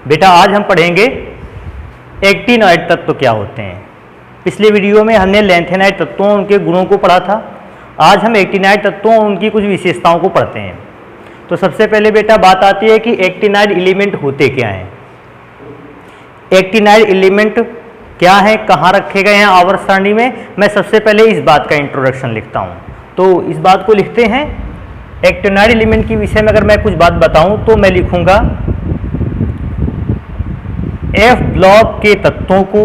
बेटा आज हम पढ़ेंगे एक्टिनॉइड तत्व क्या होते हैं। पिछले वीडियो में हमने लैंथेनाइड तत्वों उनके गुणों को पढ़ा था। आज हम एक्टिनॉइड तत्वों उनकी कुछ विशेषताओं को पढ़ते हैं। तो सबसे पहले बेटा बात आती है कि एक्टिनॉइड एलिमेंट होते क्या हैं। एक्टिनॉइड एलिमेंट क्या है, कहाँ रखे गए हैं आवर्त सारणी में, मैं सबसे पहले इस बात का इंट्रोडक्शन लिखता हूँ। तो इस बात को लिखते हैं, एक्टिनॉइड एलिमेंट के विषय में अगर मैं कुछ बात बताऊं तो मैं लिखूंगा एफ ब्लॉक के तत्वों को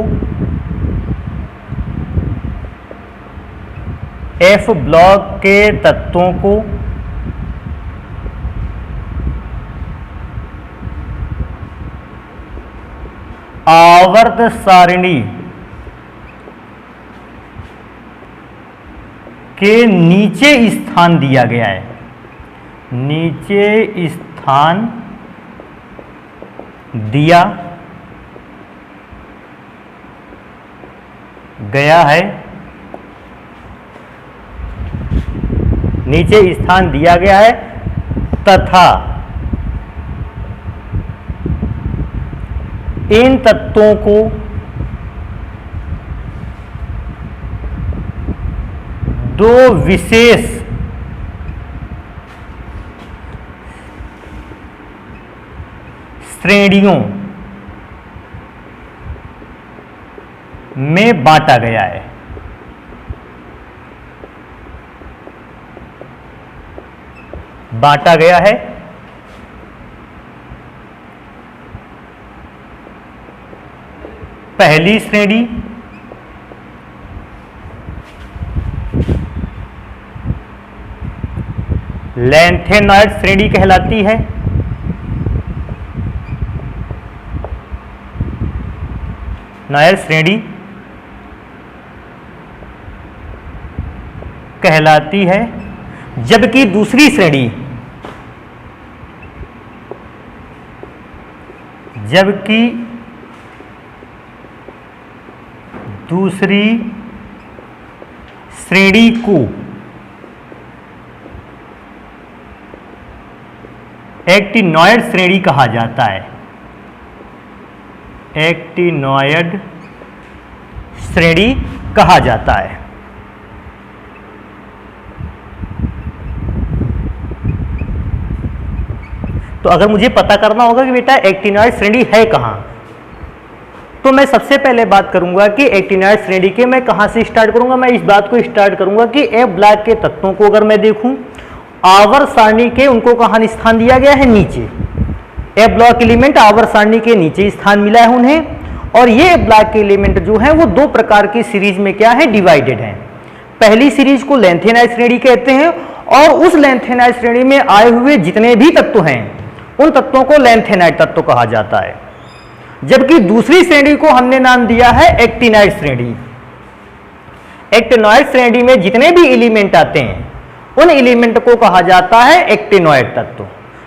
एफ ब्लॉक के तत्वों को आवर्त सारणी के नीचे स्थान दिया गया है, नीचे स्थान दिया गया है, नीचे स्थान दिया गया है तथा इन तत्वों को दो विशेष श्रेणियों में बांटा गया है। बांटा गया है पहली श्रेणी लैंथेनॉइड श्रेणी कहलाती है। नॉइड श्रेणी कहलाती है, जबकि दूसरी श्रेणी को एक्टिनॉइड श्रेणी कहा जाता है। एक्टिनॉइड श्रेणी कहा जाता है। तो अगर मुझे पता करना होगा कि बेटा एक्टिनॉइड श्रेणी है कहां, तो मैं सबसे पहले बात करूंगा कि एक्टिनॉइड श्रेणी के मैं कहां से स्टार्ट करूंगा। मैं इस बात को स्टार्ट करूंगा कि एफ ब्लॉक के तत्वों को अगर मैं देखूं, आवर्त सारणी के उनको कहां स्थान दिया गया है, नीचे। एफ ब्लॉक एलिमेंट आवर्त सारणी के नीचे स्थान मिला है उन्हें। और ये एफ ब्लॉक के एलिमेंट जो है वो दो प्रकार की सीरीज में क्या है, डिवाइडेड है। पहली सीरीज को लैंथेनाइड श्रेणी कहते हैं और उस लैंथेनाइड श्रेणी में आए हुए जितने भी तत्व हैं उन तत्वों को लैंथेनाइड तत्व कहा जाता है। जबकि दूसरी श्रेणी को हमने नाम दिया है एक्टिनॉइड श्रेणी। एक्टिनॉइड श्रेणी में जितने भी एलिमेंट आते हैं उन एलिमेंट को कहा जाता है एक्टिनॉइड तत्व।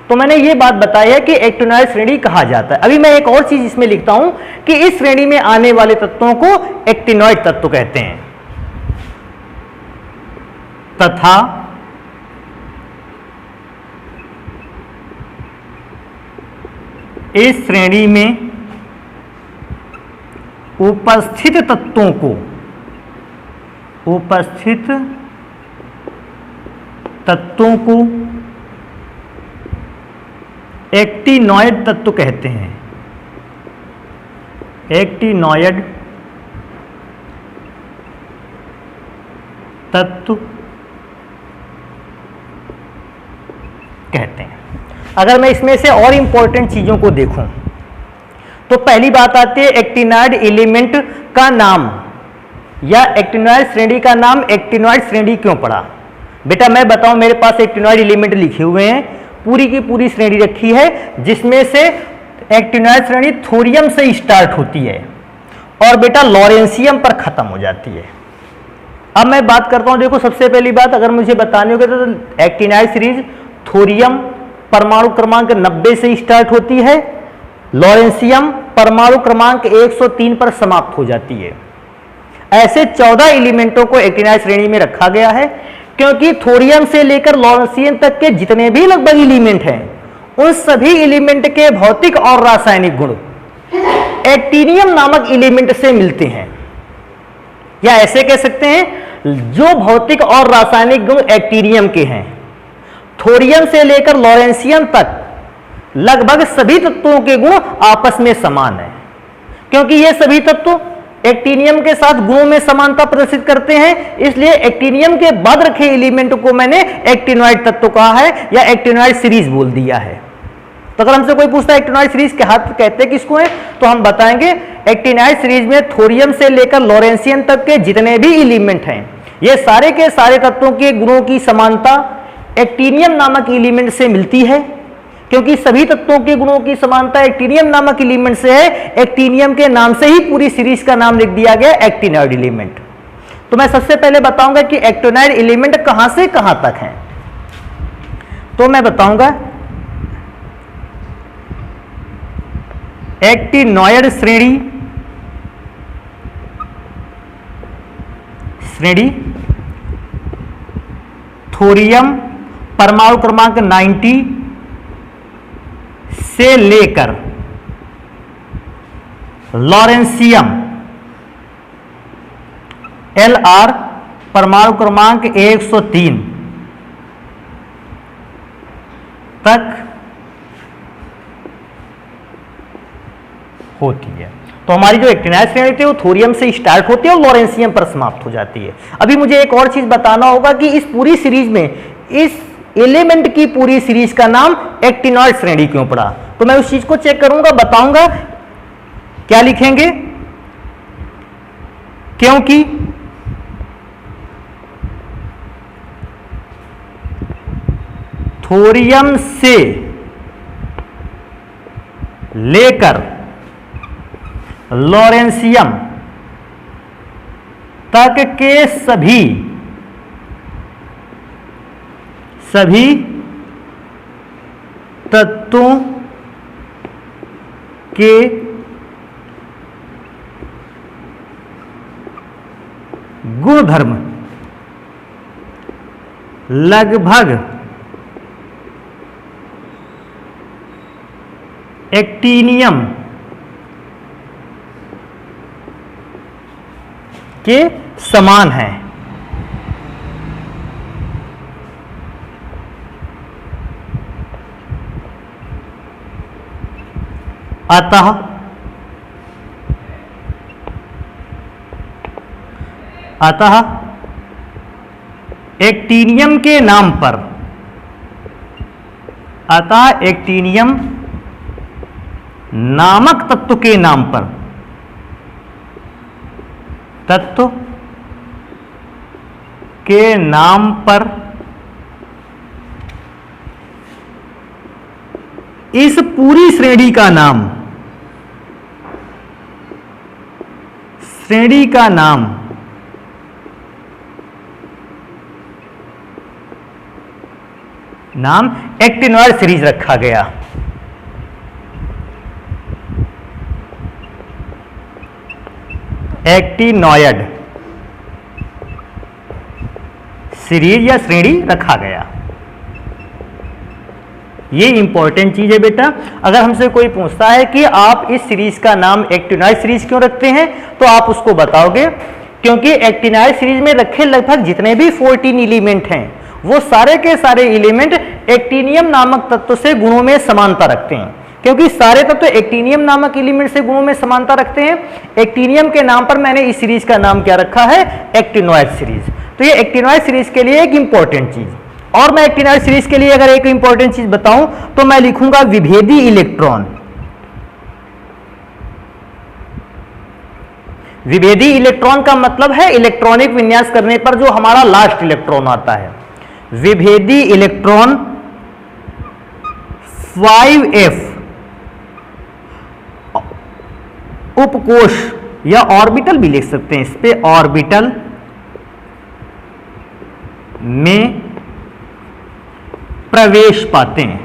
तो मैंने ये बात बताई है कि एक्टिनॉइड श्रेणी कहा जाता है। अभी मैं एक और चीज इसमें लिखता हूं कि इस श्रेणी में आने वाले तत्वों को एक्टिनॉइड तत्व कहते हैं तथा इस श्रेणी में उपस्थित तत्वों को एक्टिनॉइड तत्व कहते हैं। एक्टिनॉइड तत्व कहते हैं। अगर मैं इसमें से और इंपॉर्टेंट चीजों को देखूं तो पहली बात आती है एक्टिनॉइड एलिमेंट का नाम या एक्टिनॉइड श्रेणी का नाम एक्टिनॉइड श्रेणी क्यों पड़ा। बेटा मैं बताऊं, मेरे पास एक्टिनॉइड एलिमेंट लिखे हुए हैं, पूरी की पूरी श्रेणी रखी है, जिसमें से एक्टिनॉइड श्रेणी थोरियम से स्टार्ट होती है और बेटा लॉरेंशियम पर खत्म हो जाती है। अब मैं बात करता हूं, देखो सबसे पहली बात अगर मुझे बतानी होगी तो एक्टिनॉइड सीरीज थोरियम परमाणु क्रमांक 90 से स्टार्ट होती है, लॉरेंशियम परमाणु क्रमांक 103 पर समाप्त हो जाती है। ऐसे 14 एलिमेंटों को एक्टिनॉइड श्रेणी में रखा गया है, क्योंकि थोरियम से लेकर लॉरेंशियम तक के जितने भी लगभग एलिमेंट हैं उन सभी एलिमेंट के भौतिक और रासायनिक गुण एक्टिनियम नामक एलिमेंट से मिलते हैं, या ऐसे कह सकते हैं जो भौतिक और रासायनिक गुण एक्टिनियम के हैं। थोरियम से लेकर लॉरेंशियम तक लगभग सभी तत्वों के गुण आपस में समान है, क्योंकि ये सभी तत्व एक्टिनियम के साथ गुणों में समानता प्रदर्शित करते हैं, इसलिए एक्टिनियम के बाद रखे एलिमेंट को मैंने एक्टिनॉइड तत्व कहा है या एक्टिनॉइड सीरीज बोल दिया है। तो अगर हमसे कोई पूछता है एक्टिनॉइड सीरीज कहते किसको है, तो हम बताएंगे एक्टिनॉइड सीरीज में थोरियम से लेकर लॉरेंशियम तक के जितने भी एलिमेंट हैं, ये सारे के सारे तत्वों के गुणों की समानता एक्टिनियम नामक एलिमेंट से मिलती है, क्योंकि सभी तत्वों के गुणों की समानता एक्टिनियम नामक एलिमेंट से है। एक्टिनियम के नाम से ही पूरी सीरीज का नाम लिख दिया गया एक्टिनॉइड एलिमेंट। तो मैं सबसे पहले बताऊंगा कि एक्टिनॉइड एलिमेंट कहां से कहां तक हैं। तो मैं बताऊंगा एक्टिनॉइड श्रेणी थोरियम परमाणु क्रमांक 90 से लेकर लॉरेंशियम Lr परमाणु क्रमांक 103 तक होती है। तो हमारी जो एक्टिनॉइड श्रेणी होती है वो थोरियम से स्टार्ट होती है और लॉरेंशियम पर समाप्त हो जाती है। अभी मुझे एक और चीज बताना होगा कि इस पूरी सीरीज में इस एलिमेंट की पूरी सीरीज का नाम एक्टिनॉइड श्रेणी क्यों पड़ा, तो मैं उस चीज को चेक करूंगा, बताऊंगा। क्या लिखेंगे, क्योंकि थोरियम से लेकर लॉरेंशियम तक के सभी तत्वों के गुणधर्म लगभग एक्टिनियम के समान है। अतः एक्टिनियम के नाम पर एक्टिनियम नामक तत्व के नाम पर इस पूरी श्रेणी का नाम एक्टिनॉइड सीरीज रखा गया। एक्टिनॉइड सीरीज या श्रेणी रखा गया। ये इंपॉर्टेंट चीज है बेटा। अगर हमसे कोई पूछता है कि आप इस सीरीज का नाम एक्टिनॉइड सीरीज क्यों रखते हैं, तो आप उसको बताओगे क्योंकि एक्टिनॉइड सीरीज में रखे लगभग जितने भी 14 एलिमेंट हैं वो सारे के सारे एलिमेंट एक्टिनियम नामक तत्व से गुणों में समानता रखते हैं। क्योंकि सारे तत्व एक्टिनियम नामक एलिमेंट से गुणों में समानता रखते हैं, एक्टिनियम के नाम पर मैंने इस सीरीज का नाम क्या रखा है, एक्टिनॉइड सीरीज। तो ये एक्टिनॉइड सीरीज के लिए एक इंपॉर्टेंट चीज। और मैं एक्टिनॉइड सीरीज के लिए अगर एक इंपॉर्टेंट चीज बताऊं तो मैं लिखूंगा विभेदी इलेक्ट्रॉन। विभेदी इलेक्ट्रॉन का मतलब है इलेक्ट्रॉनिक विन्यास करने पर जो हमारा लास्ट इलेक्ट्रॉन आता है। विभेदी इलेक्ट्रॉन 5f उपकोश या ऑर्बिटल भी लिख सकते हैं, इस पे ऑर्बिटल में प्रवेश पाते हैं।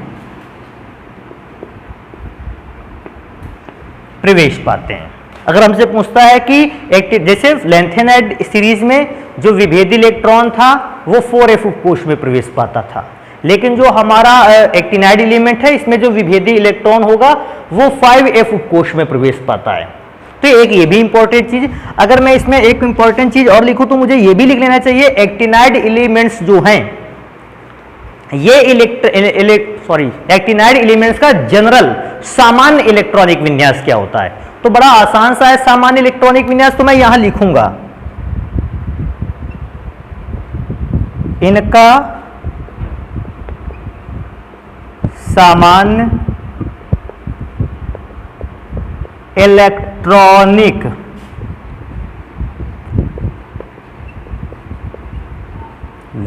अगर हमसे पूछता है कि जैसे लैंथेनाइड सीरीज में जो विभेदी इलेक्ट्रॉन था वो 4f उपकोश में प्रवेश पाता था, लेकिन जो हमारा एक्टिनाइड एलिमेंट है इसमें जो विभेदी इलेक्ट्रॉन होगा वो 5f उपकोष में प्रवेश पाता है। तो एक ये भी इंपॉर्टेंट चीज, अगर मैं इसमें एक इंपॉर्टेंट चीज और लिखूं तो मुझे ये भी लिख लेना चाहिए, एक्टिनाइड एलिमेंट्स जो हैं ये एक्टिनाइड एलिमेंट्स का जनरल सामान्य इलेक्ट्रॉनिक विन्यास क्या होता है। तो बड़ा आसान सा है सामान्य इलेक्ट्रॉनिक विन्यास, तो मैं यहां लिखूंगा इनका सामान्य इलेक्ट्रॉनिक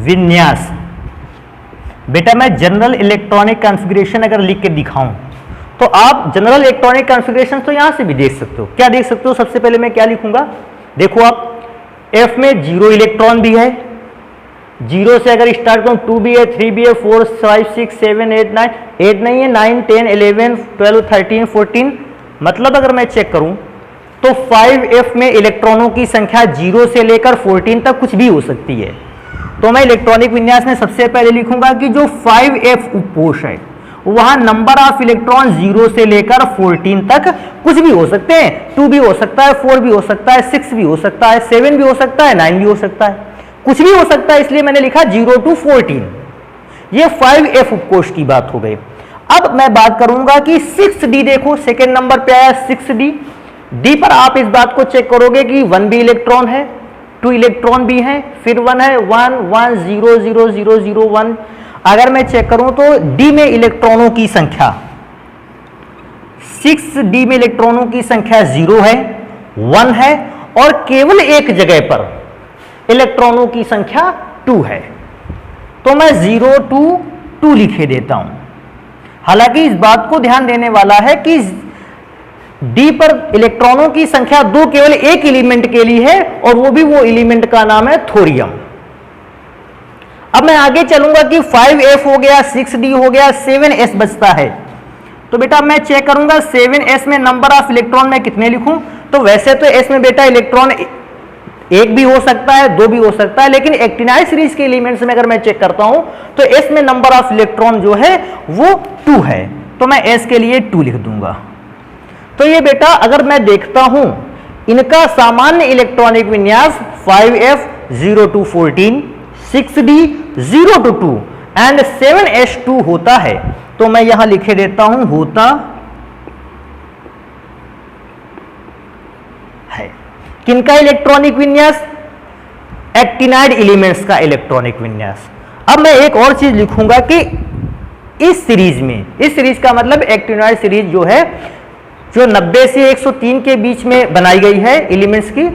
विन्यास। बेटा मैं जनरल इलेक्ट्रॉनिक कॉन्फ़िगरेशन अगर लिख के दिखाऊं तो आप जनरल इलेक्ट्रॉनिक कॉन्फ़िगरेशन तो यहां से भी देख सकते हो। क्या देख सकते हो? सबसे पहले मैं क्या लिखूंगा, देखो आप F में 0 इलेक्ट्रॉन भी है, 0 से अगर स्टार्ट करूं 2 भी है, 3 भी है, 4 5 6 7 8 9, 8 नहीं है, 9 10 11 12 13 14, मतलब अगर मैं चेक करूं तो 5f में इलेक्ट्रॉनों की संख्या 0 से लेकर 14 तक कुछ भी हो सकती है। तो मैं इलेक्ट्रॉनिक विन्यास में सबसे पहले लिखूंगा कि जो 5f उपकोष है वहां नंबर ऑफ इलेक्ट्रॉन 0 से लेकर 14 तक कुछ भी हो सकते हैं, 2 भी हो सकता है, 4 भी हो सकता है, 6 भी हो सकता है, 7 भी हो सकता है, 9 भी हो सकता है, कुछ भी हो सकता है, इसलिए मैंने लिखा 0 to 14। ये 5f उपकोष की बात हो गई। अब मैं बात करूंगा कि 6d, देखो सेकेंड नंबर पे आया 6d। डी पर आप इस बात को चेक करोगे कि 1 भी इलेक्ट्रॉन है, 2 इलेक्ट्रॉन भी हैं, फिर 1 है, 1 1 0 0 0 0 1। अगर मैं चेक करूं तो डी में इलेक्ट्रॉनों की संख्या 6d में इलेक्ट्रॉनों की संख्या 0 है, 1 है और केवल एक जगह पर इलेक्ट्रॉनों की संख्या 2 है। तो मैं 0 to 2 लिखे देता हूं। हालांकि इस बात को ध्यान देने वाला है कि डी पर इलेक्ट्रॉनों की संख्या 2 केवल एक एलिमेंट के लिए है और वो भी वो एलिमेंट का नाम है थोरियम। अब मैं आगे चलूंगा कि 5f हो गया, 6d हो गया, 7s बचता है। तो बेटा मैं चेक करूंगा 7s में नंबर ऑफ इलेक्ट्रॉन मैं कितने लिखूं। तो वैसे तो s में बेटा इलेक्ट्रॉन एक भी हो सकता है, 2 भी हो सकता है, लेकिन एक्टिनाइड सीरीज के एलिमेंट्स में अगर मैं चेक करता हूं तो s में नंबर ऑफ इलेक्ट्रॉन जो है वो 2 है। तो मैं s के लिए 2 लिख दूंगा। तो ये बेटा अगर मैं देखता हूं इनका सामान्य इलेक्ट्रॉनिक विन्यास 5f 0 to 14, 6d 0 to 2 and 7s2 होता है। तो मैं यहां लिखे देता हूं होता है। किनका इलेक्ट्रॉनिक विन्यास? एक्टिनाइड एलिमेंट्स का इलेक्ट्रॉनिक विन्यास। अब मैं एक और चीज लिखूंगा कि इस सीरीज में, इस सीरीज का मतलब एक्टिनाइड सीरीज जो है जो 90 से 103 के बीच में बनाई गई है एलिमेंट्स की,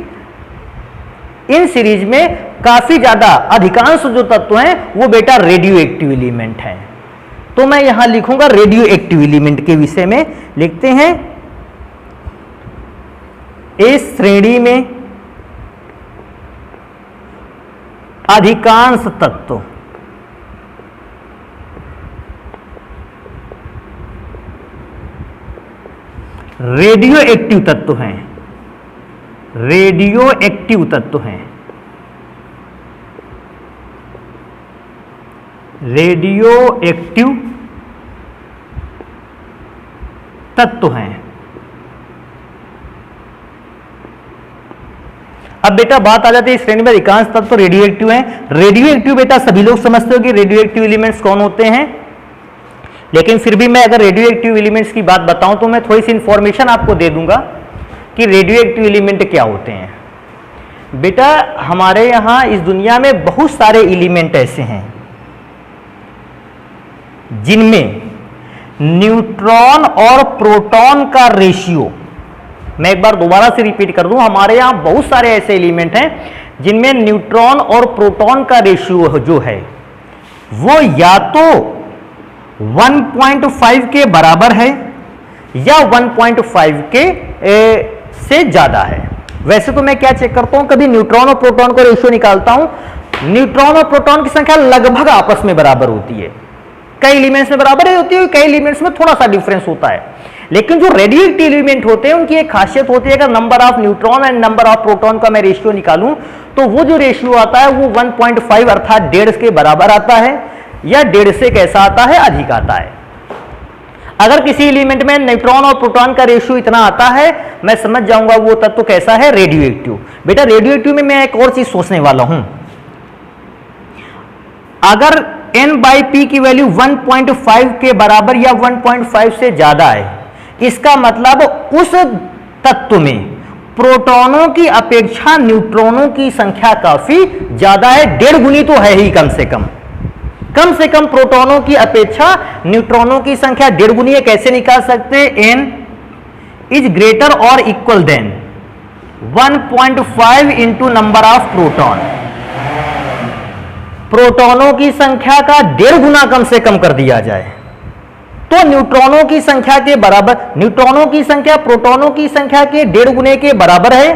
इन सीरीज में काफी ज्यादा अधिकांश जो तत्व हैं वो बेटा रेडियो एक्टिव एलिमेंट हैं। तो मैं यहां लिखूंगा रेडियो एक्टिव एलिमेंट के विषय में लिखते हैं इस श्रेणी में अधिकांश तत्व रेडियो एक्टिव तत्व हैं, रेडियो एक्टिव तत्व हैं, रेडियो एक्टिव तत्व हैं। अब बेटा बात आ जाती है इस श्रेणी में अधिकांश तत्व रेडियो एक्टिव हैं। रेडियो एक्टिव बेटा सभी लोग समझते हो कि रेडियो एक्टिव एलिमेंट्स कौन होते हैं, लेकिन फिर भी मैं अगर रेडियो एक्टिव एलिमेंट्स की बात बताऊं तो मैं थोड़ी सी इंफॉर्मेशन आपको दे दूंगा कि रेडियो एक्टिव एलिमेंट क्या होते हैं। बेटा हमारे यहां इस दुनिया में बहुत सारे एलिमेंट ऐसे हैं जिनमें न्यूट्रॉन और प्रोटॉन का रेशियो, मैं एक बार दोबारा से रिपीट कर दूं, हमारे यहां बहुत सारे ऐसे एलिमेंट हैं जिनमें न्यूट्रॉन और प्रोटॉन का रेशियो जो है वो या तो 1.5 के बराबर है या 1.5 के से ज्यादा है। वैसे तो मैं क्या चेक करता हूं, कभी न्यूट्रॉन और प्रोटॉन का रेशियो निकालता हूं, न्यूट्रॉन और प्रोटॉन की संख्या लगभग आपस में बराबर होती है। कई एलिमेंट्स में बराबर होती है, कई एलिमेंट्स में थोड़ा सा डिफरेंस होता है। लेकिन जो रेडियो एक्टिव एलिमेंट होते हैं उनकी एक खासियत होती है, अगर number of neutron and number of proton का मैं रेशियो निकालूं तो वो जो रेशियो आता है वो 1.5 अर्थात 1.5 के बराबर आता है। या 1.5 से कैसा आता है, अधिक आता है। अगर किसी एलिमेंट में न्यूट्रॉन और प्रोटॉन का रेशियो इतना आता है, मैं समझ जाऊंगा वो तत्व कैसा है, रेडियो एक्टिव। बेटा रेडियो एक्टिव में मैं एक और चीज सोचने वाला हूं, अगर n/p की वैल्यू 1.5 के बराबर या 1.5 से ज्यादा है, इसका मतलब उस तत्व में प्रोटॉनों की अपेक्षा न्यूट्रॉनों की संख्या काफी ज्यादा है, 1.5 गुनी तो है ही कम से कम प्रोटॉनों की अपेक्षा न्यूट्रॉनों की संख्या 1.5 गुनी है। कैसे निकाल सकते हैं, n इज ग्रेटर और equal than 1.5 into number of proton. प्रोटॉनों की संख्या का 1.5 गुना कम से कम कर दिया जाए तो न्यूट्रॉनों की संख्या के बराबर, न्यूट्रॉनों की संख्या प्रोटॉनों की संख्या के 1.5 गुने के बराबर है,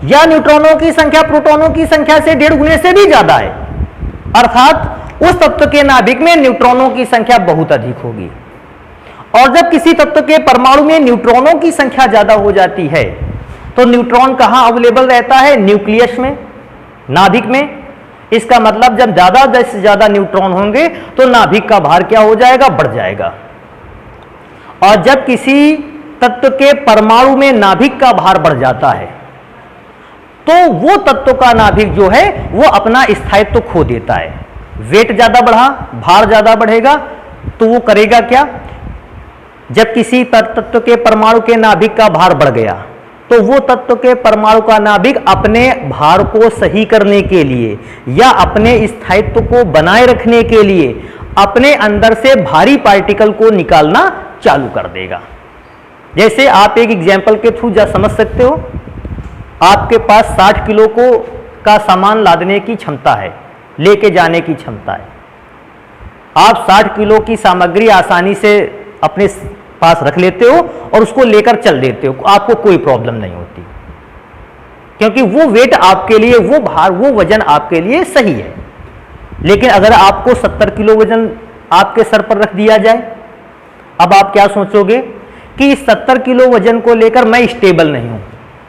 या न्यूट्रॉनों की संख्या प्रोटॉनों की संख्या से 1.5 गुने से भी ज्यादा है, अर्थात उस तत्व के नाभिक में न्यूट्रॉनों की संख्या बहुत अधिक होगी। और जब किसी तत्व के परमाणु में न्यूट्रॉनों की संख्या ज्यादा हो जाती है तो न्यूट्रॉन कहां अवेलेबल रहता है, न्यूक्लियस में, नाभिक में। इसका मतलब जब ज्यादा से ज्यादा न्यूट्रॉन होंगे तो नाभिक का भार क्या हो जाएगा, बढ़ जाएगा। और जब किसी तत्व के परमाणु में नाभिक का भार बढ़ जाता है तो वो तत्व का नाभिक जो है वो अपना स्थायित्व खो देता है। वेट ज्यादा बढ़ा, भार ज्यादा बढ़ेगा तो वो करेगा क्या, जब किसी तत्व के परमाणु के नाभिक का भार बढ़ गया तो वो तत्व के परमाणु का नाभिक अपने भार को सही करने के लिए या अपने स्थायित्व को बनाए रखने के लिए अपने अंदर से भारी पार्टिकल को निकालना चालू कर देगा। जैसे आप एक एग्जाम्पल के थ्रू जा समझ सकते हो, आपके पास 60 किलो का सामान लादने की क्षमता है, लेके जाने की क्षमता है। आप 60 किलो की सामग्री आसानी से अपने पास रख लेते हो और उसको लेकर चल देते हो, आपको कोई प्रॉब्लम नहीं होती, क्योंकि वो वेट आपके लिए, वो भार, वो वजन आपके लिए सही है। लेकिन अगर आपको 70 किलो वजन आपके सर पर रख दिया जाए, अब आप क्या सोचोगे कि इस 70 किलो वजन को लेकर मैं स्टेबल नहीं हूं,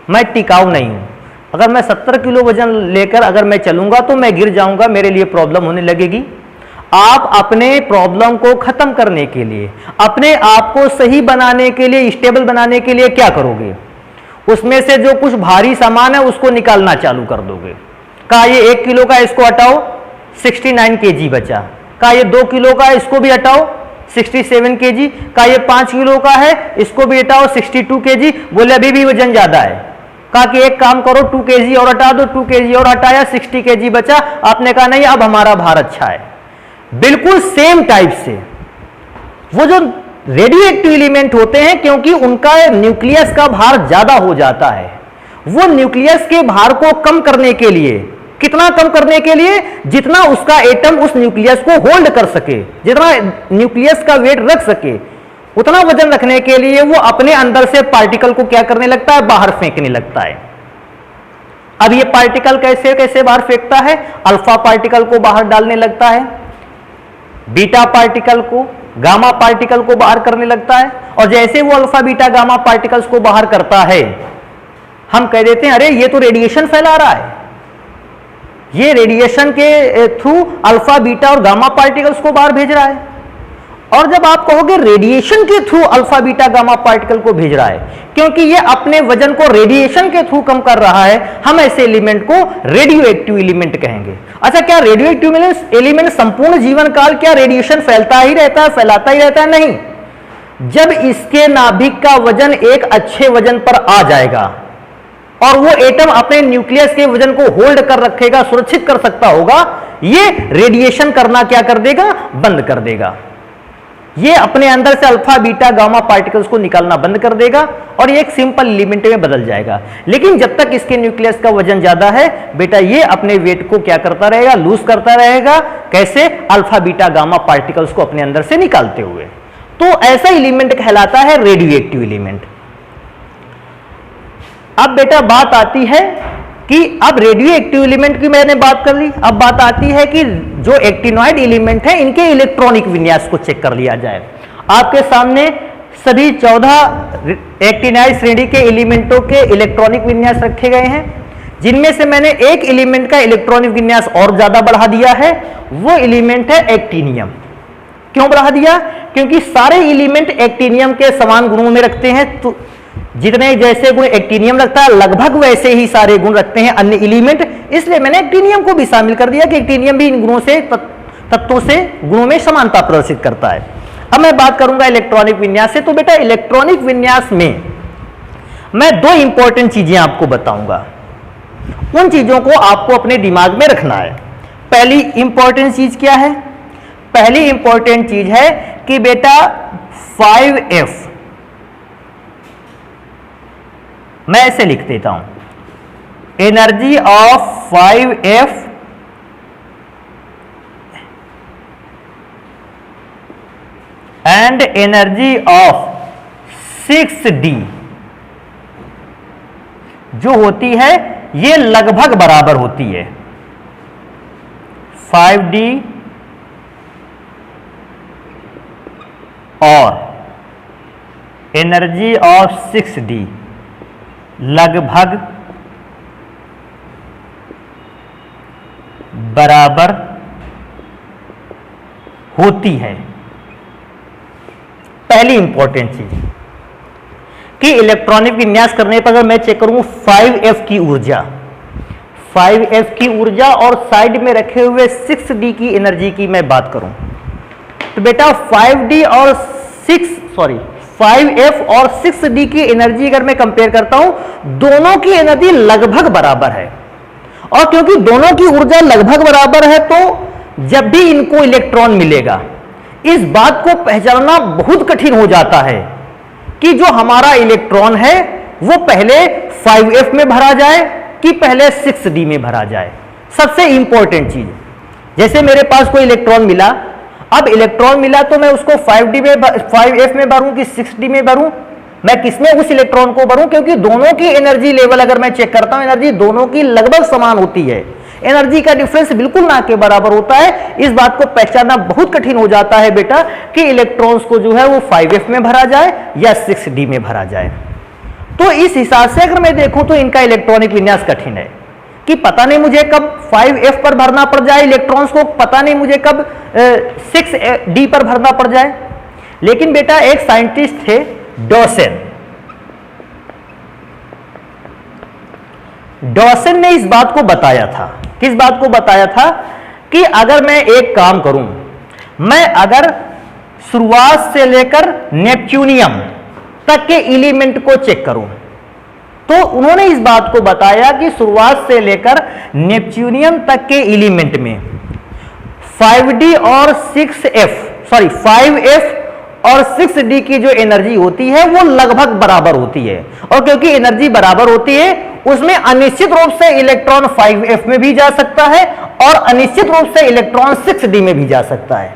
मैं टिकाऊ नहीं हूं। अगर मैं 70 किलो वजन लेकर अगर मैं चलूंगा तो मैं गिर जाऊंगा, मेरे लिए प्रॉब्लम होने लगेगी। आप अपने प्रॉब्लम को खत्म करने के लिए, अपने आप को सही बनाने के लिए, स्टेबल बनाने के लिए क्या करोगे, उसमें से जो कुछ भारी सामान है उसको निकालना चालू कर दोगे। कहा ये 1 किलो का, इसको हटाओ, 69 kg बचा। कहा ये 2 किलो का, इसको भी हटाओ, 67 kg। कहा ये 5 किलो का है, इसको भी हटाओ, 62 kg। बोले अभी भी वजन ज्यादा है। कहा कि एक काम करो, 2 kg और हटा दो, 2 kg और हटाया, 60 kg बचा। आपने कहा नहीं, अब हमारा भार अच्छा है। बिल्कुल सेम टाइप से वो जो रेडियो एक्टिव एलिमेंट होते हैं, क्योंकि उनका न्यूक्लियस का भार ज्यादा हो जाता है, वो न्यूक्लियस के भार को कम करने के लिए, कितना कम करने के लिए, जितना उसका एटम उस न्यूक्लियस को होल्ड कर सके, जितना न्यूक्लियस का वेट रख सके, उतना वजन रखने के लिए वो अपने अंदर से पार्टिकल को क्या करने लगता है, बाहर फेंकने लगता है। अब ये पार्टिकल कैसे कैसे बाहर फेंकता है, अल्फा पार्टिकल को बाहर डालने लगता है, बीटा पार्टिकल को, गामा पार्टिकल को बाहर करने लगता है। और जैसे वो अल्फा बीटा गामा पार्टिकल्स को बाहर करता है, हम कह देते हैं अरे ये तो रेडिएशन फैला रहा है, ये रेडिएशन के थ्रू अल्फा बीटा और गामा पार्टिकल्स को बाहर भेज रहा है। और जब आप कहोगे रेडिएशन के through alpha beta gamma particle को भेज रहा है, क्योंकि ये अपने वजन को रेडिएशन के थ्रू कम कर रहा है, हम ऐसे एलिमेंट को रेडियो एक्टिव एलिमेंट कहेंगे। अच्छा, क्या रेडियो एक्टिव एलिमेंट संपूर्ण जीवन काल क्या रेडिएशन फैलता ही रहता है, फैलाता ही रहता है? नहीं। जब इसके नाभिक का वजन एक अच्छे वजन पर आ जाएगा और वो एटम अपने न्यूक्लियस के वजन को होल्ड कर रखेगा, सुरक्षित कर सकता होगा, ये रेडिएशन करना क्या कर देगा, बंद कर देगा। ये अपने अंदर से अल्फा बीटा गामा पार्टिकल्स को निकालना बंद कर देगा और ये एक सिंपल एलिमेंट में बदल जाएगा। लेकिन जब तक इसके न्यूक्लियस का वजन ज्यादा है, बेटा ये अपने वेट को क्या करता रहेगा, लूज करता रहेगा। कैसे? अल्फा बीटा गामा पार्टिकल्स को अपने अंदर से निकालते हुए। तो ऐसा एलिमेंट कहलाता है रेडियो एक्टिव एलिमेंट। अब बेटा बात आती है कि अब रेडियो एक्टिव एलिमेंट की मैंने बात कर ली, अब बात आती है कि जो एक्टिनॉइड एलिमेंट है इनके इलेक्ट्रॉनिक विन्यास को चेक कर लिया जाए। आपके सामने सभी 14 एक्टिनॉइड श्रेणी के एलिमेंटों के इलेक्ट्रॉनिक विन्यास रखे गए हैं। जिनमें से मैंने एक एलिमेंट का इलेक्ट्रॉनिक विन्यास और ज्यादा बढ़ा दिया है, वो एलिमेंट है एक्टिनियम। क्यों बढ़ा दिया? क्योंकि सारे एलिमेंट एक्टिनियम के समान गुणों में रखते हैं, तो जितने जैसे गुण एक्टिनियम रखता है लगभग वैसे ही सारे गुण रखते हैं अन्य एलिमेंट, इसलिए मैंने एक्टिनियम को भी शामिल कर दिया कि एक्टिनियम भी इन गुणों से, तत्वों से गुणों में समानता प्रदर्शित करता है। अब मैं बात करूंगा इलेक्ट्रॉनिक विन्यास से। तो बेटा इलेक्ट्रॉनिक विन्यास में मैं दो इंपॉर्टेंट चीजें आपको बताऊंगा, उन चीजों को आपको अपने दिमाग में रखना है। पहली इंपॉर्टेंट चीज क्या है? पहली इंपॉर्टेंट चीज है कि बेटा 5F, मैं ऐसे लिख देता हूं, energy of 5F and energy of 6D जो होती है ये लगभग बराबर होती है। 5D और एनर्जी ऑफ 6D लगभग बराबर होती है। पहली इंपॉर्टेंट चीज कि इलेक्ट्रॉनिक विन्यास करने पर अगर मैं चेक करूं 5F की ऊर्जा, 5F की ऊर्जा और साइड में रखे हुए 6D की एनर्जी की मैं बात करूं, तो बेटा 5F और 6D की एनर्जी अगर मैं कंपेयर करता हूं, दोनों की एनर्जी लगभग बराबर है। और क्योंकि दोनों की ऊर्जा लगभग बराबर है, तो जब भी इनको इलेक्ट्रॉन मिलेगा, इस बात को पहचानना बहुत कठिन हो जाता है कि जो हमारा इलेक्ट्रॉन है वो पहले 5F में भरा जाए कि पहले 6D में भरा जाए। सबसे इंपॉर्टेंट चीज, जैसे मेरे पास कोई इलेक्ट्रॉन मिला, अब इलेक्ट्रॉन मिला तो मैं उसको 5F में भरूं कि 6D में भरूं? मैं किसमें उस इलेक्ट्रॉन को भरूं? क्योंकि दोनों की एनर्जी लेवल अगर मैं चेक करता हूं, एनर्जी दोनों की लगभग समान होती है, एनर्जी का डिफरेंस बिल्कुल ना के बराबर होता है। इस बात को पहचानना बहुत कठिन हो जाता है बेटा कि इलेक्ट्रॉन्स को जो है वो 5F में भरा जाए या 6D में भरा जाए। तो इस हिसाब से अगर मैं देखूं तो इनका इलेक्ट्रॉनिक विन्यास कठिन है कि पता नहीं मुझे कब 5F पर भरना पड़ जाए इलेक्ट्रॉन्स को, पता नहीं मुझे कब 6D पर भरना पड़ जाए। लेकिन बेटा एक साइंटिस्ट थे डॉसन ने इस बात को बताया था। किस बात को बताया था? कि अगर मैं एक काम करूं, मैं अगर शुरुआत से लेकर नेपच्यूनियम तक के एलिमेंट को चेक करूं, तो उन्होंने इस बात को बताया कि शुरुआत से लेकर नेपच्यूनियम तक के एलिमेंट में 5D और 5F और 6D की जो एनर्जी होती है वो लगभग बराबर होती है। और क्योंकि एनर्जी बराबर होती है, उसमें अनिश्चित रूप से इलेक्ट्रॉन 5F में भी जा सकता है और अनिश्चित रूप से इलेक्ट्रॉन 6D में भी जा सकता है।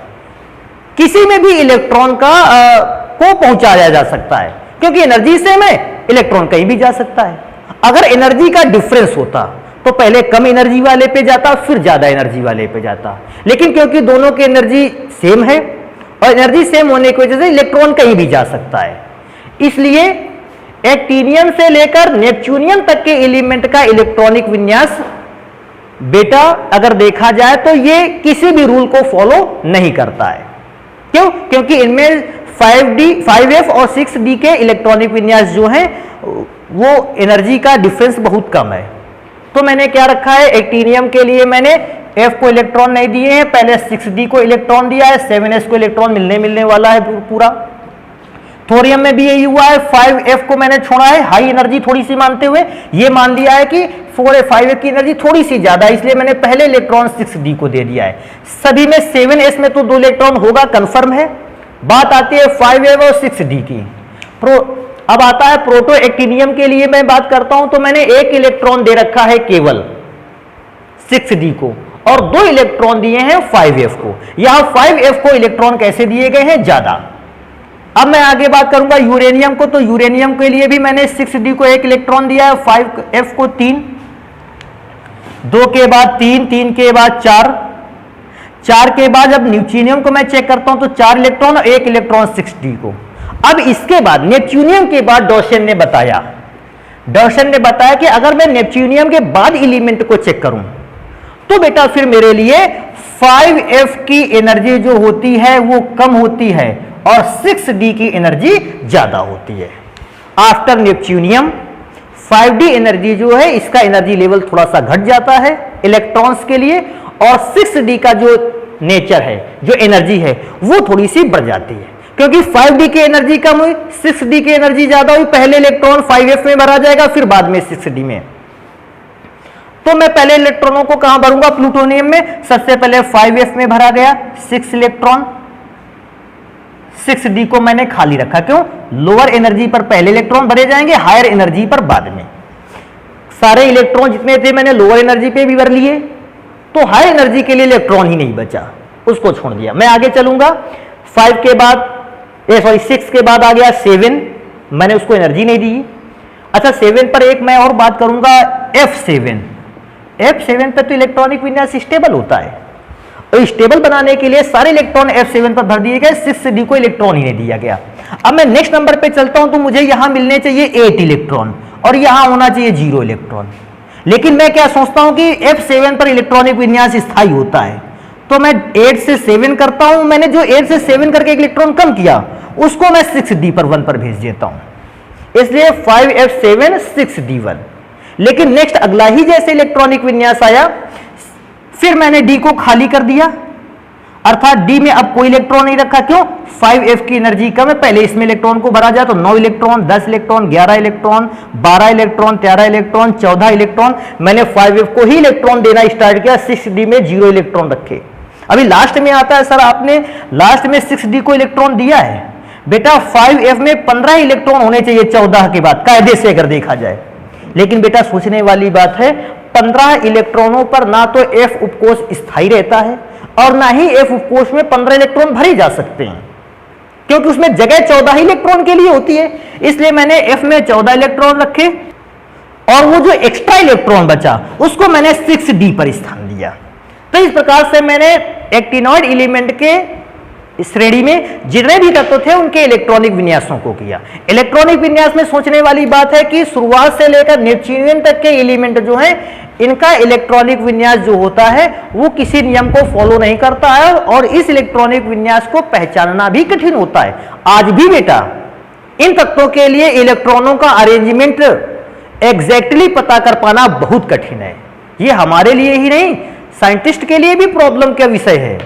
किसी में भी इलेक्ट्रॉन को पहुंचाया जा सकता है, क्योंकि एनर्जी सेम है, इलेक्ट्रॉन कहीं भी जा सकता है। अगर एनर्जी का डिफरेंस होता तो पहले कम एनर्जी वाले पे जाता, फिर ज्यादा एनर्जी वाले पे जाता। लेकिन क्योंकि दोनों की एनर्जी सेम है और एनर्जी सेम होने की वजह से इलेक्ट्रॉन कहीं भी जा सकता है, इसलिए एक्टिनियम से लेकर नेपच्यूनियम तक के एलिमेंट का इलेक्ट्रॉनिक विन्यास बेटा अगर देखा जाए तो ये किसी भी रूल को फॉलो नहीं करता है। क्यों? क्योंकि इनमें 5F और 6D के इलेक्ट्रॉनिक विन्यास जो हैं वो एनर्जी का डिफरेंस बहुत कम है। तो मैंने क्या रखा है, एक्टिनियम के लिए मैंने F को इलेक्ट्रॉन नहीं दिए हैं, पहले 6D को इलेक्ट्रॉन दिया है, 7S को इलेक्ट्रॉन मिलने वाला है पूरा। थोरियम में भी यही हुआ है, 5F को मैंने छोड़ा है हाई एनर्जी थोड़ी सी मानते हुए, ये मान लिया है कि 5F की एनर्जी थोड़ी सी ज्यादा है, इसलिए मैंने पहले इलेक्ट्रॉन 6D को दे दिया है। सभी में 7S में तो 2 इलेक्ट्रॉन होगा, कंफर्म है। बात आती है 5F और 6D की। अब आता है प्रोटो एक्टिनियम के लिए मैं बात करता हूं, तो मैंने 1 इलेक्ट्रॉन दे रखा है केवल 6D को और 2 इलेक्ट्रॉन दिए हैं 5F को। यहां 5F को इलेक्ट्रॉन कैसे दिए गए हैं? ज्यादा। अब मैं आगे बात करूंगा यूरेनियम को, तो यूरेनियम के लिए भी मैंने 6D को 1 इलेक्ट्रॉन दिया है, 5F को 3, 2 के बाद 3, 3 के बाद 4, 4 के बाद जब न्यूट्रिनियम को मैं चेक करता हूं तो 4 इलेक्ट्रॉन और 1 इलेक्ट्रॉन 6D को। अब इसके बाद नेपच्यूनियम के बाद डॉसन ने बताया, डॉर्सन ने बताया कि अगर मैं नेपच्यूनियम के बाद एलिमेंट को चेक करूं तो बेटा फिर मेरे लिए 5f की एनर्जी जो होती है वो कम होती है और 6d की एनर्जी ज्यादा होती है। आफ्टर नेपच्यूनियम 5d एनर्जी जो है इसका एनर्जी लेवल थोड़ा सा घट जाता है इलेक्ट्रॉन्स के लिए, और 6d का जो नेचर है, जो एनर्जी है, वो थोड़ी सी बढ़ जाती है, क्योंकि 5d की एनर्जी कम हुई, 6d की एनर्जी ज्यादा हुई। पहले इलेक्ट्रॉन 5f में भरा जाएगा, फिर बाद में 6d में। तो मैं पहले इलेक्ट्रॉनों को कहां भरूंगा? प्लूटोनियम में। सबसे पहले 5f में भरा गया 6 इलेक्ट्रॉन, 6d को मैंने खाली रखा। क्यों? लोअर एनर्जी पर पहले इलेक्ट्रॉन भरे जाएंगे, हायर एनर्जी पर बाद में। सारे इलेक्ट्रॉन जितने थे मैंने लोअर एनर्जी पे भी भर लिए, तो हाई एनर्जी के लिए इलेक्ट्रॉन ही नहीं बचा, उसको छोड़ दिया। मैं आगे चलूंगा। 5 के बाद 6 के बाद आ गया 7, मैंने उसको एनर्जी नहीं दी। अच्छा, 7 पर एक मैं और बात करूंगा, F7 पे तो इलेक्ट्रॉनिक विन्यास स्टेबल होता है, और स्टेबल बनाने के लिए सारे इलेक्ट्रॉन F7 पर भर दिए गए, 6d को इलेक्ट्रॉन ही नहीं दिया गया। अब मैं नेक्स्ट नंबर पे चलता हूं, तो मुझे यहां मिलने चाहिए 8 इलेक्ट्रॉन और यहां होना चाहिए 0 इलेक्ट्रॉन। लेकिन मैं क्या सोचता हूं कि F7 पर इलेक्ट्रॉनिक विन्यास स्थायी होता है, तो मैं 8 से 7 करता हूं। मैंने जो 8 से 7 करके एक इलेक्ट्रॉन कम किया, उसको मैं 6d पर 1 पर भेज देता हूं, इसलिए 5f7 6d1। लेकिन नेक्स्ट अगला ही जैसे इलेक्ट्रॉनिक विन्यास आया, फिर मैंने d को खाली कर दिया, अर्थात d में अब कोई इलेक्ट्रॉन नहीं रखा। क्यों? 5f की एनर्जी कम है, पहले इसमें इलेक्ट्रॉन को भरा जाए तो 9 electron, 10 electron, 11 electron, 12 electron, 13 electron, 14 electron. मैंने 5f को ही इलेक्ट्रॉन देना स्टार्ट किया, 6d में 0 इलेक्ट्रॉन रखे। अभी लास्ट में आता है, सर आपने लास्ट में 6d को इलेक्ट्रॉन दिया है। बेटा 5f में 15 इलेक्ट्रॉन होने चाहिए 14 के बाद, कायदे से अगर देखा जाए। लेकिन बेटा सोचने वाली बात है, 15 इलेक्ट्रॉनों पर ना तो f उपकोष स्थायी रहता है और ना ही f उपकोष में 15 इलेक्ट्रॉन भरे जा सकते हैं, क्योंकि उसमें जगह 14 ही इलेक्ट्रॉन के लिए होती है। इसलिए मैंने f में 14 इलेक्ट्रॉन रखे और वो जो एक्स्ट्रा इलेक्ट्रॉन बचा उसको मैंने 6d पर स्थान दिया। तो इस प्रकार से मैंने एक्टिनॉइड एलिमेंट के श्रेणी में जितने भी तत्व थे उनके इलेक्ट्रॉनिक विन्यासों को किया। इलेक्ट्रॉनिक विन्यास में सोचने वाली बात है कि शुरुआत से लेकर नेपच्यूनियम तक के एलिमेंट जो हैं, इनका इलेक्ट्रॉनिक विन्यास जो होता है वो किसी नियम को फॉलो नहीं करता है, और इस इलेक्ट्रॉनिक विन्यास को पहचानना भी कठिन होता है। आज भी बेटा इन तत्वों के लिए इलेक्ट्रॉनों का अरेंजमेंट एग्जैक्टली पता कर पाना बहुत कठिन है। ये हमारे लिए ही नहीं, साइंटिस्ट के लिए भी प्रॉब्लम का विषय है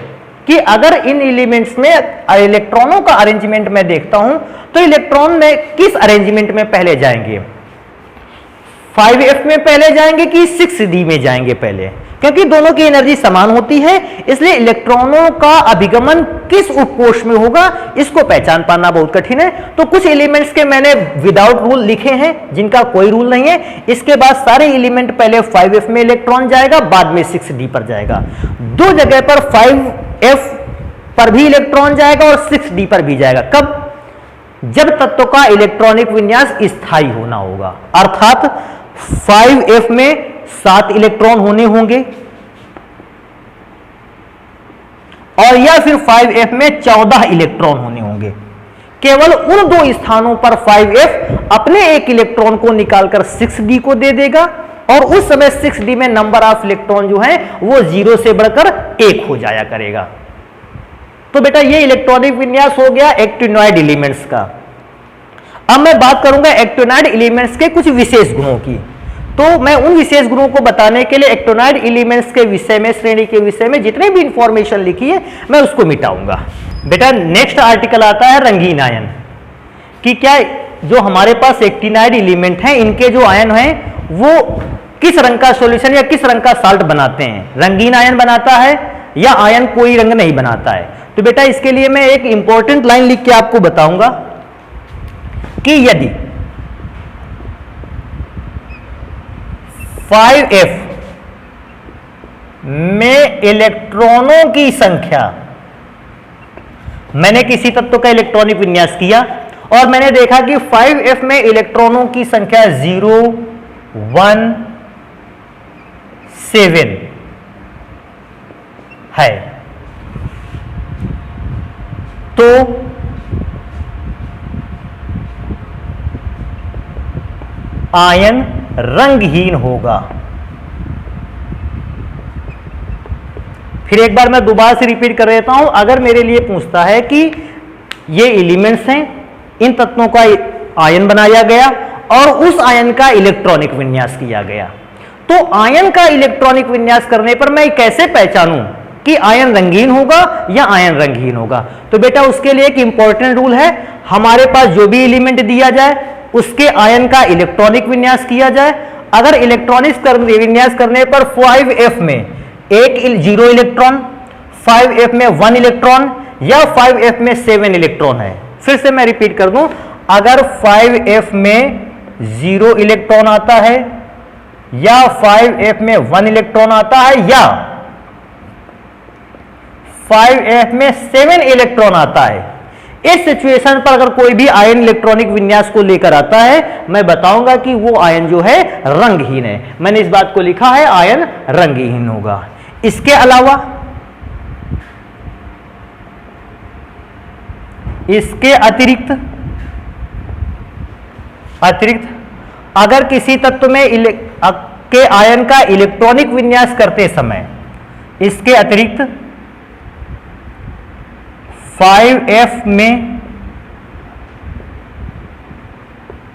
कि अगर इन एलिमेंट्स में इलेक्ट्रॉनों का अरेंजमेंट मैं देखता हूं तो इलेक्ट्रॉन में किस अरेंजमेंट में पहले जाएंगे, 5f में पहले जाएंगे कि 6d में जाएंगे पहले, क्योंकि दोनों की एनर्जी समान होती है। इसलिए इलेक्ट्रॉनों का अभिगमन किस उपकोष में होगा इसको पहचान पाना बहुत कठिन है। तो कुछ एलिमेंट्स के मैंने विदाउट रूल लिखे हैं, जिनका कोई रूल नहीं है। इसके बाद सारे एलिमेंट पहले 5f में इलेक्ट्रॉन जाएगा, बाद में 6d पर जाएगा। दो जगह पर 5f पर भी इलेक्ट्रॉन जाएगा और 6d पर भी जाएगा। कब? जब तत्व का इलेक्ट्रॉनिक विन्यास स्थायी होना होगा, अर्थात 5f में 7 इलेक्ट्रॉन होने होंगे और या फिर 5f में 14 इलेक्ट्रॉन होने होंगे। केवल उन दो स्थानों पर 5f अपने एक इलेक्ट्रॉन को निकालकर 6d को दे देगा, और उस समय 6d में नंबर ऑफ इलेक्ट्रॉन जो है वो 0 से बढ़कर 1 हो जाया करेगा। तो बेटा ये इलेक्ट्रॉनिक विन्यास हो गया एक्टिनॉइड एलिमेंट्स का। अब मैं बात करूंगा एक्टिनॉइड एलिमेंट्स के कुछ विशेष गुणों की। तो मैं उन विशेष गुणों को बताने के लिए एक्टिनॉइड एलिमेंट्स के विषय में, श्रेणी के विषय में जितने भी इंफॉर्मेशन लिखी है मैं उसको मिटाऊंगा। बेटा नेक्स्ट आर्टिकल आता है रंगीन आयन, कि क्या जो हमारे पास एक्टिनॉइड एलिमेंट हैं इनके जो आयन हैं वो किस रंग का सॉल्यूशन या किस रंग का साल्ट बनाते हैं। रंगीन आयन बनाता है या आयन कोई रंग नहीं बनाता है। तो बेटा इसके लिए मैं एक इंपॉर्टेंट लाइन लिख के आपको बताऊंगा कि यदि 5f में इलेक्ट्रॉनों की संख्या, मैंने किसी तत्व का इलेक्ट्रॉनिक विन्यास किया और मैंने देखा कि 5f में इलेक्ट्रॉनों की संख्या 0, 1, 7 है, तो आयन रंगहीन होगा। फिर एक बार मैं दोबारा से रिपीट कर देता हूं, अगर मेरे लिए पूछता है कि ये एलिमेंट्स हैं, इन तत्वों का आयन बनाया गया और उस आयन का इलेक्ट्रॉनिक विन्यास किया गया, तो आयन का इलेक्ट्रॉनिक विन्यास करने पर मैं कैसे पहचानूं कि आयन रंगीन होगा या आयन रंगहीन होगा? तो बेटा उसके लिए एक इंपॉर्टेंट रूल है, हमारे पास जो भी एलिमेंट दिया जाए उसके आयन का इलेक्ट्रॉनिक विन्यास किया जाए। अगर इलेक्ट्रॉनिक विन्यास करने पर 5f में एक 0 इलेक्ट्रॉन, 5f में 1 इलेक्ट्रॉन या 5f में 7 इलेक्ट्रॉन है, फिर से मैं रिपीट कर दूं, अगर 5f में 0 इलेक्ट्रॉन आता है या 5f में 1 इलेक्ट्रॉन आता है या 5f में 7 इलेक्ट्रॉन आता है, इस सिचुएशन पर अगर कोई भी आयन इलेक्ट्रॉनिक विन्यास को लेकर आता है, मैं बताऊंगा कि वो आयन जो है रंगहीन है। मैंने इस बात को लिखा है, आयन रंगहीन होगा। इसके अलावा इसके अतिरिक्त अगर किसी तत्व में के आयन का इलेक्ट्रॉनिक विन्यास करते समय इसके अतिरिक्त 5f में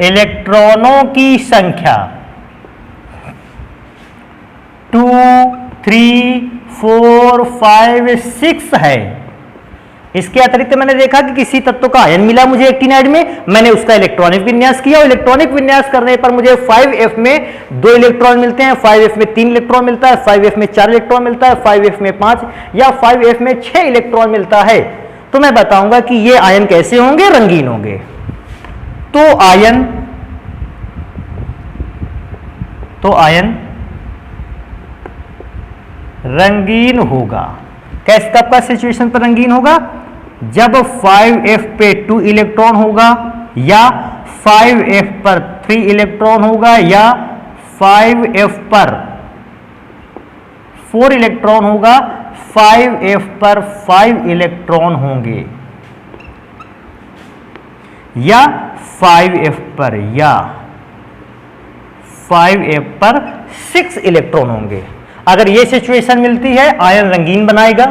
इलेक्ट्रॉनों की संख्या 2, 3, 4, 5, 6 है, इसके अतिरिक्त मैंने देखा कि किसी तत्व का आयन मिला मुझे एक्टिनाइड में, मैंने उसका इलेक्ट्रॉनिक विन्यास किया और इलेक्ट्रॉनिक विन्यास करने पर मुझे 5f में 2 इलेक्ट्रॉन मिलते हैं, 5f में 3 इलेक्ट्रॉन मिलता है, 5f में 4 इलेक्ट्रॉन मिलता है, 5f में 5 या 5f में 6 इलेक्ट्रॉन मिलता है, तो मैं बताऊंगा कि ये आयन कैसे होंगे, रंगीन होंगे। तो आयन रंगीन होगा। कैसे, कब का सिचुएशन पर रंगीन होगा? जब 5f पे 2 इलेक्ट्रॉन होगा या 5f पर 3 इलेक्ट्रॉन होगा या 5f पर 4 इलेक्ट्रॉन होगा, 5f पर 5 इलेक्ट्रॉन होंगे या 5f पर 6 इलेक्ट्रॉन होंगे। अगर ये सिचुएशन मिलती है, आयन रंगीन बनाएगा,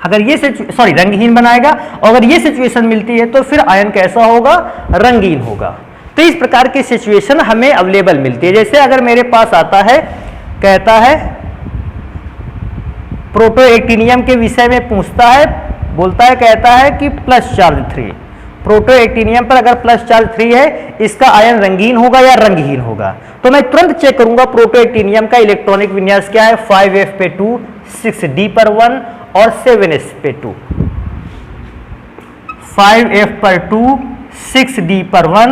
रंगहीन बनाएगा। अगर ये सिचुएशन मिलती है तो फिर आयन कैसा होगा, रंगीन होगा। तो इस प्रकार की सिचुएशन हमें अवेलेबल मिलती है। जैसे अगर मेरे पास आता है, कहता है प्रोटोएक्टिनियम के विषय में पूछता है, बोलता है, कहता है कि प्लस चार्ज 3, प्रोटोएक्टिनियम पर अगर प्लस चार्ज 3 है, इसका आयन रंगीन होगा या रंगहीन होगा? तो मैं तुरंत चेक करूंगा प्रोटोएक्टिनियम का इलेक्ट्रॉनिक विन्यास क्या है, 5f पे 2, 6d पर 1 और 7s पे 2, 5f पर 2, 6d पर 1,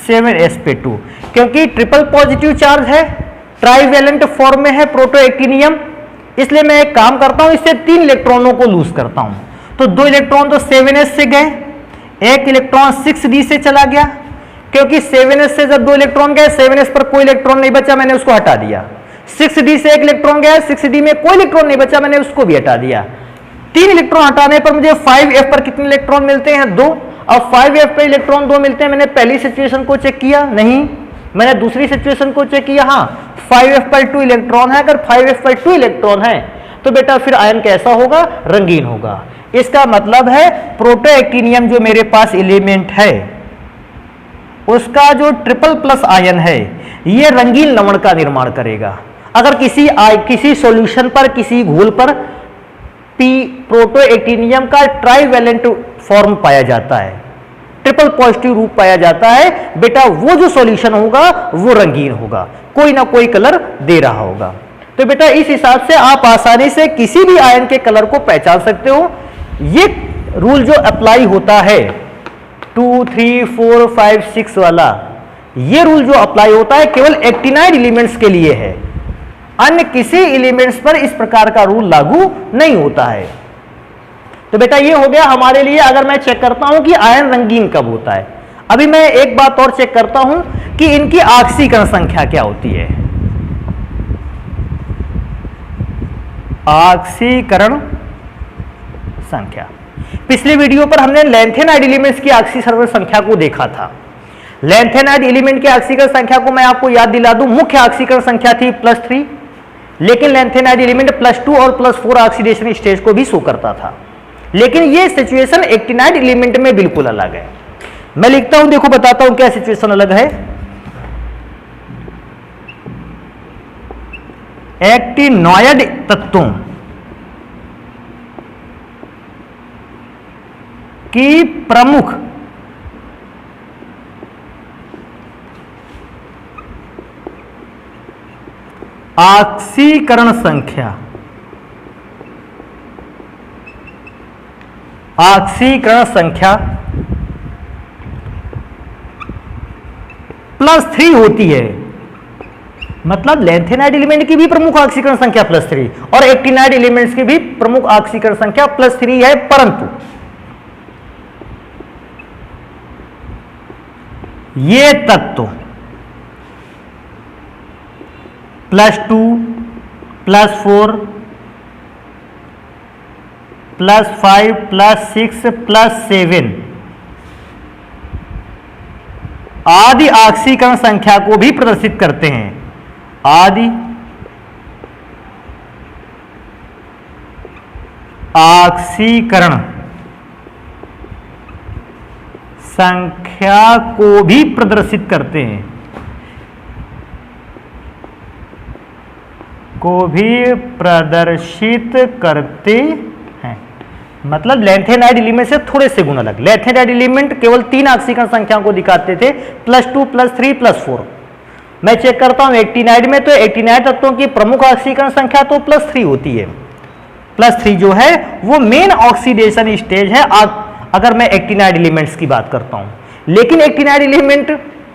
7s पे 2, क्योंकि ट्रिपल पॉजिटिव चार्ज है, ट्राइवेलेंट फॉर्म में है प्रोटोएक्टिनियम, इसलिए मैं एक काम करता हूं, इससे 3 इलेक्ट्रॉनों को लूज करता हूं। तो 2 इलेक्ट्रॉन तो 7s से गए, 1 इलेक्ट्रॉन 6d से चला गया, क्योंकि 7s से जब 2 इलेक्ट्रॉन गए, 7s पर कोई इलेक्ट्रॉन नहीं बचा, मैंने उसको हटा दिया। 6d से 1 इलेक्ट्रॉन गया, 6d में कोई इलेक्ट्रॉन नहीं बचा, मैंने उसको भी हटा दिया। 3 इलेक्ट्रॉन हटाने पर मुझे 5f पर कितने इलेक्ट्रॉन मिलते हैं, 2। अब 5f पर इलेक्ट्रॉन 2 मिलते हैं, मैंने पहली सिचुएशन को चेक किया, नहीं, मैंने दूसरी सिचुएशन को चेक किया, हाँ 5f पर 2 इलेक्ट्रॉन है। अगर 5f पर 2 इलेक्ट्रॉन है तो बेटा फिर आयन कैसा होगा, रंगीन होगा। इसका मतलब है प्रोटोएक्टिनियम जो मेरे पास एलिमेंट है, उसका जो ट्रिपल प्लस आयन है, ये रंगीन लवण का निर्माण करेगा। अगर किसी सॉल्यूशन पर, किसी घोल पर प्रोटोएक्टिनियम का ट्राइवेलेंट फॉर्म पाया जाता है, ट्रिपल पॉजिटिव रूप पाया जाता है, बेटा वो जो सॉल्यूशन होगा वो रंगीन होगा, कोई ना कोई कलर दे रहा होगा। तो बेटा इस हिसाब से आप आसानी से किसी भी आयन के कलर को पहचान सकते हो। ये रूल जो अप्लाई होता है 2, 3, 4, 5, 6 वाला, ये रूल जो अप्लाई होता है केवल एक्टिनाइड एलिमेंट्स के लिए है, अन्य किसी एलिमेंट्स पर इस प्रकार का रूल लागू नहीं होता है। तो बेटा ये हो गया हमारे लिए। अगर मैं चेक करता हूं कि आयन रंगीन कब होता है, अभी मैं एक बात और चेक करता हूं कि इनकी ऑक्सीकरण संख्या क्या होती है। ऑक्सीकरण संख्या, पिछले वीडियो पर हमने लैंथेनाइड एलिमेंट्स की ऑक्सीकरण संख्या को देखा था। लैंथेनाइड एलिमेंट की ऑक्सीकरण संख्या को मैं आपको याद दिला दूं, मुख्य ऑक्सीकरण संख्या थी +3, लेकिन लैंथेनाइड एलिमेंट +2 और +4 ऑक्सीडेशन स्टेज को भी शो करता था। लेकिन ये सिचुएशन एक्टिनाइड एलिमेंट में बिल्कुल अलग है। मैं लिखता हूं, देखो बताता हूं क्या सिचुएशन अलग है। एक्टिनॉयड तत्वों की प्रमुख ऑक्सीकरण संख्या +3 होती है। मतलब लैंथेनाइड एलिमेंट की भी प्रमुख ऑक्सीकरण संख्या +3 और एक्टिनाइड एलिमेंट्स की भी प्रमुख ऑक्सीकरण संख्या +3 है, परंतु ये तत्व +2, +4, +5, +6, +7 आदि ऑक्सीकरण संख्या को भी प्रदर्शित करते हैं। आदि ऑक्सीकरण संख्या को भी प्रदर्शित करते हैं, हैं। मतलब लैंथेनाइड एलिमेंट से थोड़े से गुण अलग। लैंथेनाइड एलिमेंट केवल 3 ऑक्सीकरण संख्याओं को दिखाते थे, +2, +3, +4। मैं चेक करता हूं एक्टिनाइड में, तो एक्टिनाइड तत्वों की प्रमुख ऑक्सीकरण संख्या तो +3 होती है। +3 जो है वो मेन ऑक्सीडेशन स्टेज है अगर मैं एक्टिनाइड एलिमेंट्स की बात करता हूं। लेकिन एक्टिनाइड एलिमेंट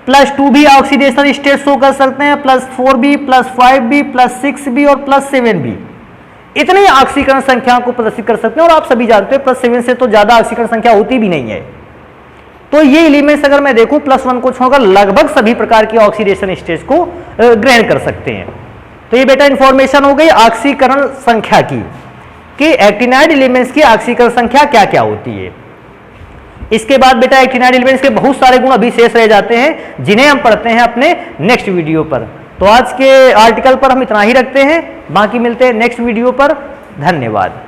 +2 भी ऑक्सीडेशन स्टेज शो कर सकते हैं, +4 भी, +5 भी, +6 भी और +7 भी। इतनी ऑक्सीकरण संख्याओं को प्रदर्शित कर सकते हैं। और आप सभी जानते हैं +7 से तो ज्यादा ऑक्सीकरण संख्या होती भी नहीं है। तो ये एलिमेंट्स अगर मैं देखूं +1 को छोड़कर लगभग सभी प्रकार की ऑक्सीडेशन स्टेज को ग्रहण कर सकते हैं। तो ये बेटा इंफॉर्मेशन हो गई ऑक्सीकरण संख्या की, कि एक्टिनाइड एलिमेंट्स की ऑक्सीकरण संख्या क्या क्या होती है। इसके बाद बेटा एक्टिनाइड एलिमेंट्स के बहुत सारे गुण अभी शेष रह जाते हैं, जिन्हें हम पढ़ते हैं अपने नेक्स्ट वीडियो पर। तो आज के आर्टिकल पर हम इतना ही रखते हैं, बाकी मिलते हैं नेक्स्ट वीडियो पर। धन्यवाद।